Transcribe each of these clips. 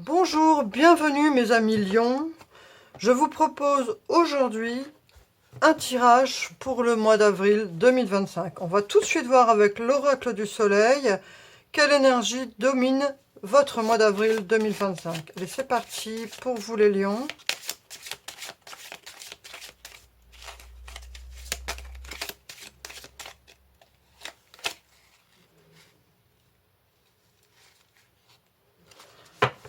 Bonjour, bienvenue mes amis Lions. Je vous propose aujourd'hui un tirage pour le mois d'avril 2025. On va tout de suite voir avec l'oracle du soleil quelle énergie domine votre mois d'avril 2025. Allez, c'est parti pour vous les Lions.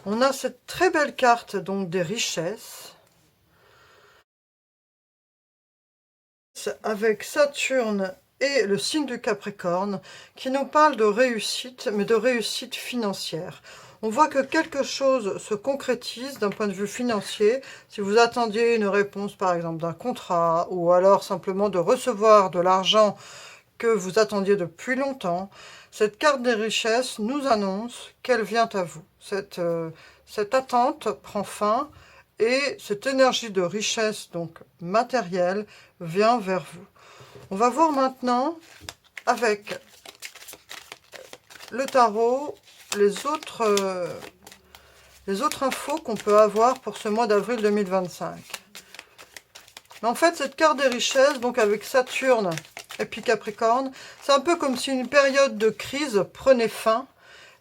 On a cette très belle carte donc des richesses. Avec Saturne et le signe du Capricorne, qui nous parle de réussite, mais de réussite financière. On voit que quelque chose se concrétise d'un point de vue financier. Si vous attendiez une réponse, par exemple, d'un contrat, ou alors simplement de recevoir de l'argent que vous attendiez depuis longtemps, cette carte des richesses nous annonce qu'elle vient à vous. Cette attente prend fin et cette énergie de richesse, donc matérielle, vient vers vous. On va voir maintenant avec le tarot les autres infos qu'on peut avoir pour ce mois d'avril 2025. Mais en fait, cette carte des richesses, donc avec Saturne et puis Capricorne, c'est un peu comme si une période de crise prenait fin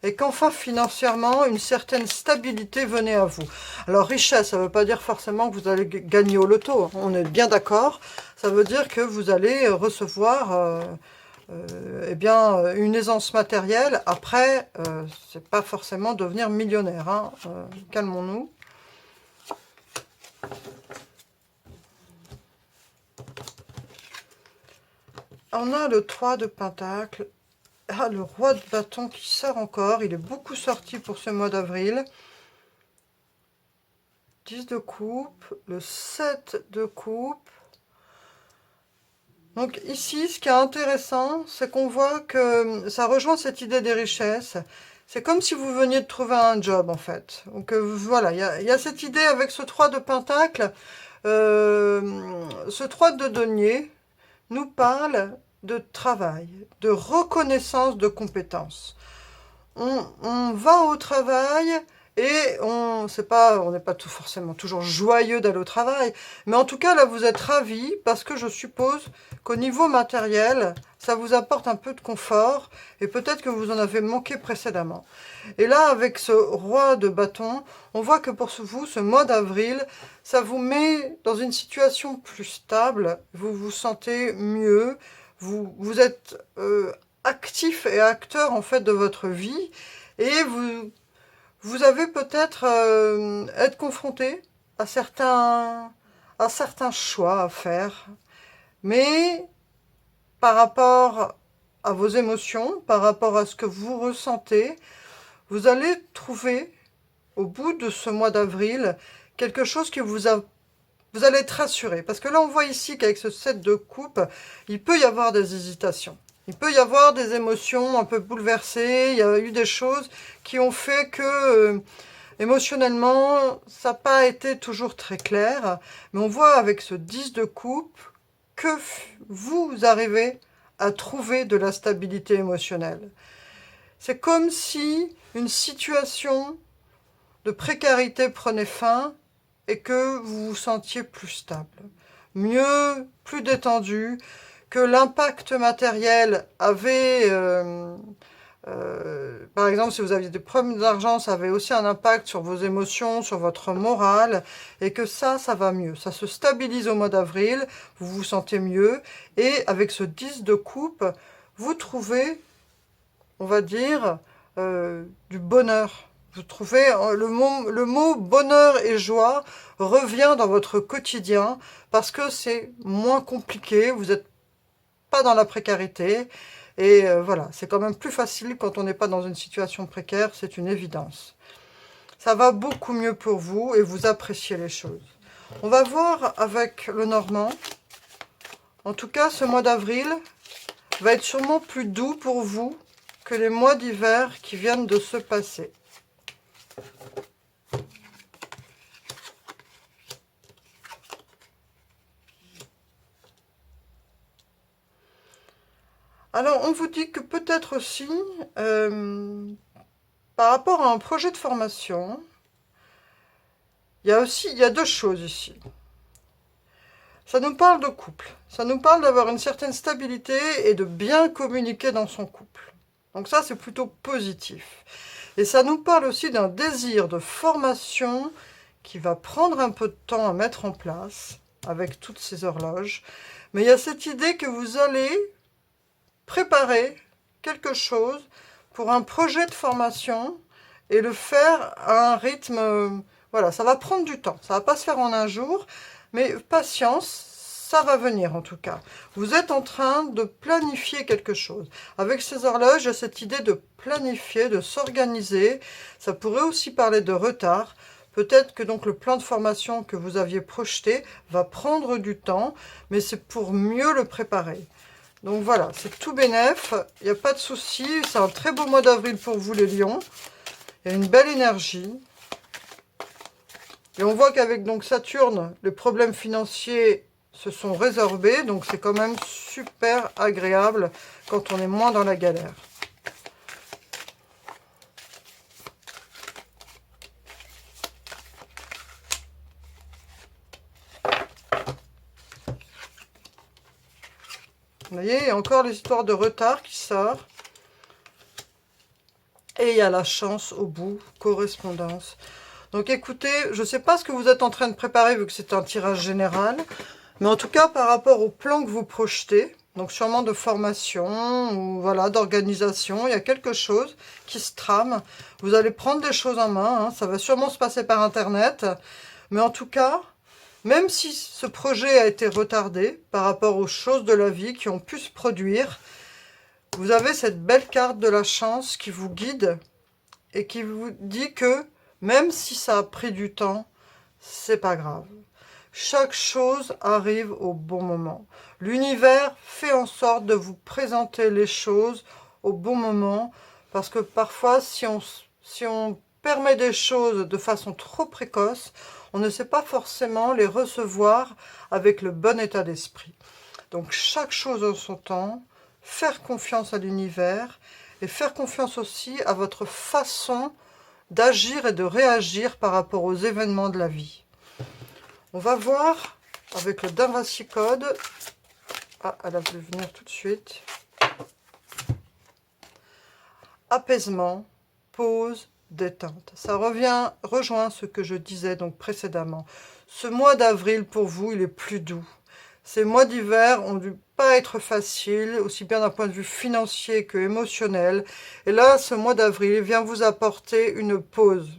et qu'enfin financièrement, une certaine stabilité venait à vous. Alors richesse, ça ne veut pas dire forcément que vous allez gagner au loto, on est bien d'accord. Ça veut dire que vous allez recevoir eh bien, une aisance matérielle. Après, c'est pas forcément devenir millionnaire, hein. Calmons-nous. On a le 3 de Pentacle. Ah, le roi de bâton qui sort encore. Il est beaucoup sorti pour ce mois d'avril. 10 de coupe. Le 7 de coupe. Donc ici, ce qui est intéressant, c'est qu'on voit que ça rejoint cette idée des richesses. C'est comme si vous veniez de trouver un job, en fait. Donc voilà, il y a cette idée avec ce 3 de Pentacle. Ce 3 de denier nous parle de travail, de reconnaissance de compétences. On va au travail et on n'est pas tout forcément toujours joyeux d'aller au travail, mais en tout cas là vous êtes ravis parce que je suppose qu'au niveau matériel, ça vous apporte un peu de confort et peut-être que vous en avez manqué précédemment. Et là avec ce roi de bâton, on voit que pour vous, ce mois d'avril, ça vous met dans une situation plus stable, vous vous sentez mieux, vous êtes actif et acteur en fait de votre vie et vous avez peut-être être confronté à certains choix à faire, mais par rapport à vos émotions, par rapport à ce que vous ressentez, vous allez trouver au bout de ce mois d'avril quelque chose qui vous allez être rassuré. Parce que là, on voit ici qu'avec ce 7 de coupe, il peut y avoir des hésitations. Il peut y avoir des émotions un peu bouleversées. Il y a eu des choses qui ont fait que, émotionnellement, ça n'a pas été toujours très clair. Mais on voit avec ce 10 de coupe que vous arrivez à trouver de la stabilité émotionnelle. C'est comme si une situation de précarité prenait fin et que vous vous sentiez plus stable, mieux, plus détendu, que l'impact matériel avait, par exemple, si vous aviez des problèmes d'argent, ça avait aussi un impact sur vos émotions, sur votre morale, et que ça va mieux. Ça se stabilise au mois d'avril, vous vous sentez mieux, et avec ce 10 de coupe, vous trouvez, on va dire, du bonheur. Vous trouvez le mot bonheur et joie revient dans votre quotidien parce que c'est moins compliqué, vous n'êtes pas dans la précarité et voilà, c'est quand même plus facile quand on n'est pas dans une situation précaire, c'est une évidence. Ça va beaucoup mieux pour vous et vous appréciez les choses. On va voir avec le Normand. En tout cas, ce mois d'avril va être sûrement plus doux pour vous que les mois d'hiver qui viennent de se passer. Alors, on vous dit que peut-être aussi, par rapport à un projet de formation, il y a deux choses ici. Ça nous parle de couple. Ça nous parle d'avoir une certaine stabilité et de bien communiquer dans son couple. Donc ça, c'est plutôt positif. Et ça nous parle aussi d'un désir de formation qui va prendre un peu de temps à mettre en place avec toutes ces horloges. Mais il y a cette idée que vous allez préparer quelque chose pour un projet de formation et le faire à un rythme... voilà, ça va prendre du temps. Ça ne va pas se faire en un jour, mais patience, ça va venir en tout cas. Vous êtes en train de planifier quelque chose. Avec ces horloges, il y a cette idée de planifier, de s'organiser. Ça pourrait aussi parler de retard. Peut-être que donc le plan de formation que vous aviez projeté va prendre du temps, mais c'est pour mieux le préparer. Donc voilà, c'est tout bénef, il n'y a pas de souci. C'est un très beau mois d'avril pour vous les lions. Il y a une belle énergie. Et on voit qu'avec donc Saturne, les problèmes financiers se sont résorbés. Donc c'est quand même super agréable quand on est moins dans la galère. Vous voyez, il y a encore l'histoire de retard qui sort. Et il y a la chance au bout, correspondance. Donc écoutez, je ne sais pas ce que vous êtes en train de préparer vu que c'est un tirage général. Mais en tout cas, par rapport au plan que vous projetez, donc sûrement de formation ou voilà, d'organisation, il y a quelque chose qui se trame. Vous allez prendre des choses en main, hein, ça va sûrement se passer par Internet. Mais en tout cas... même si ce projet a été retardé par rapport aux choses de la vie qui ont pu se produire, vous avez cette belle carte de la chance qui vous guide et qui vous dit que même si ça a pris du temps, c'est pas grave. Chaque chose arrive au bon moment. L'univers fait en sorte de vous présenter les choses au bon moment parce que parfois, si on permet des choses de façon trop précoce, on ne sait pas forcément les recevoir avec le bon état d'esprit. Donc chaque chose en son temps, faire confiance à l'univers et faire confiance aussi à votre façon d'agir et de réagir par rapport aux événements de la vie. On va voir avec le Da Vinci Code. Ah, elle a voulu venir tout de suite. Apaisement, pause, détente. Ça rejoint ce que je disais donc précédemment. Ce mois d'avril, pour vous, il est plus doux. Ces mois d'hiver ont dû pas être faciles, aussi bien d'un point de vue financier que émotionnel. Et là, ce mois d'avril vient vous apporter une pause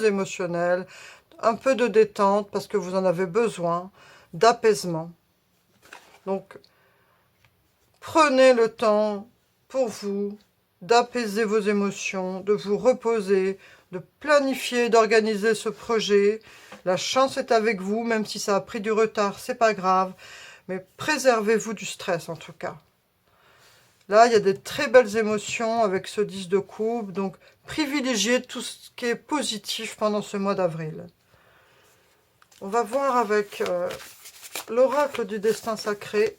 émotionnelle, un peu de détente parce que vous en avez besoin, d'apaisement. Donc, prenez le temps pour vous, d'apaiser vos émotions, de vous reposer, de planifier, d'organiser ce projet. La chance est avec vous, même si ça a pris du retard, c'est pas grave. Mais préservez-vous du stress en tout cas. Là, il y a des très belles émotions avec ce 10 de coupe. Donc, privilégiez tout ce qui est positif pendant ce mois d'avril. On va voir avec l'oracle du destin sacré.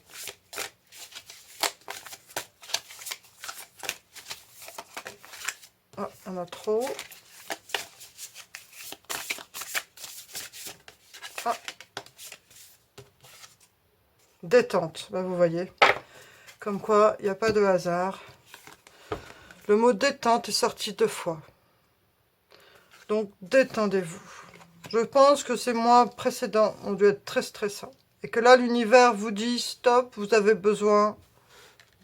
Ah, on a trop. Ah. Détente, ben vous voyez. Comme quoi, il n'y a pas de hasard. Le mot détente est sorti 2 fois. Donc, détendez-vous. Je pense que ces mois précédents ont dû être très stressants. Et que là, l'univers vous dit, stop, vous avez besoin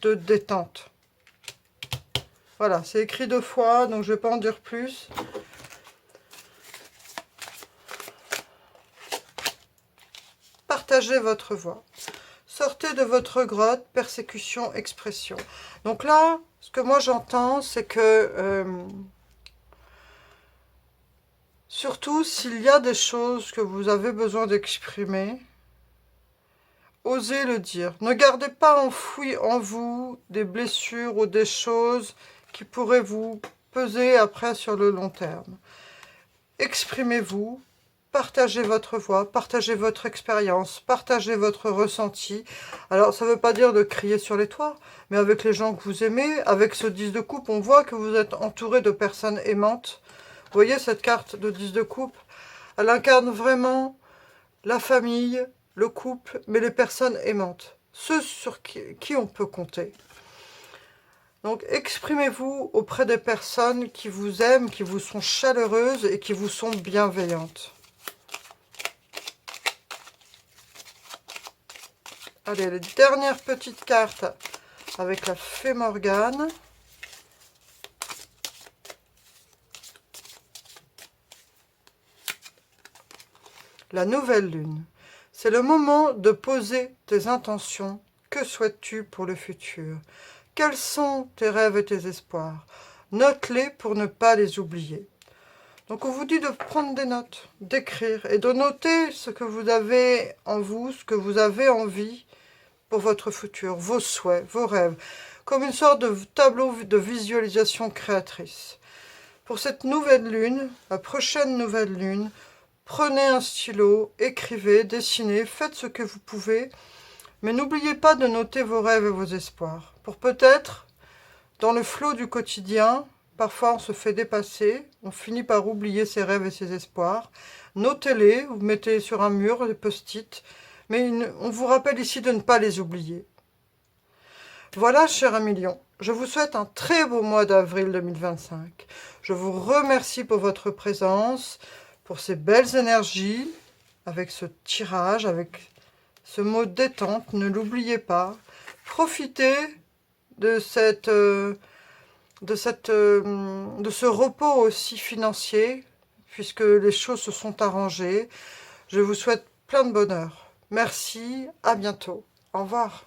de détente. Voilà, c'est écrit 2 fois, donc je ne vais pas en dire plus. Partagez votre voix. Sortez de votre grotte, persécution, expression. Donc là, ce que moi j'entends, c'est que... surtout s'il y a des choses que vous avez besoin d'exprimer, osez le dire. Ne gardez pas enfoui en vous des blessures ou des choses qui pourraient vous peser après sur le long terme. Exprimez-vous, partagez votre voix, partagez votre expérience, partagez votre ressenti. Alors ça ne veut pas dire de crier sur les toits, mais avec les gens que vous aimez, avec ce 10 de coupe, on voit que vous êtes entouré de personnes aimantes. Vous voyez cette carte de 10 de coupe? Elle incarne vraiment la famille, le couple, mais les personnes aimantes, ceux sur qui on peut compter. Donc exprimez-vous auprès des personnes qui vous aiment, qui vous sont chaleureuses et qui vous sont bienveillantes. Allez, les dernières petites cartes avec la fée Morgane. La nouvelle lune. C'est le moment de poser tes intentions. Que souhaites-tu pour le futur? Quels sont tes rêves et tes espoirs? Note-les pour ne pas les oublier. Donc on vous dit de prendre des notes, d'écrire et de noter ce que vous avez en vous, ce que vous avez envie pour votre futur, vos souhaits, vos rêves, comme une sorte de tableau de visualisation créatrice. Pour cette nouvelle lune, la prochaine nouvelle lune, prenez un stylo, écrivez, dessinez, faites ce que vous pouvez, mais n'oubliez pas de noter vos rêves et vos espoirs. Pour peut-être, dans le flot du quotidien, parfois on se fait dépasser, on finit par oublier ses rêves et ses espoirs. Notez-les, vous mettez sur un mur des post-it, mais on vous rappelle ici de ne pas les oublier. Voilà, cher ami Lion, je vous souhaite un très beau mois d'avril 2025. Je vous remercie pour votre présence, pour ces belles énergies, avec ce tirage, avec ce mot détente, ne l'oubliez pas. Profitez de ce repos aussi financier, puisque les choses se sont arrangées. Je vous souhaite plein de bonheur. Merci, à bientôt. Au revoir.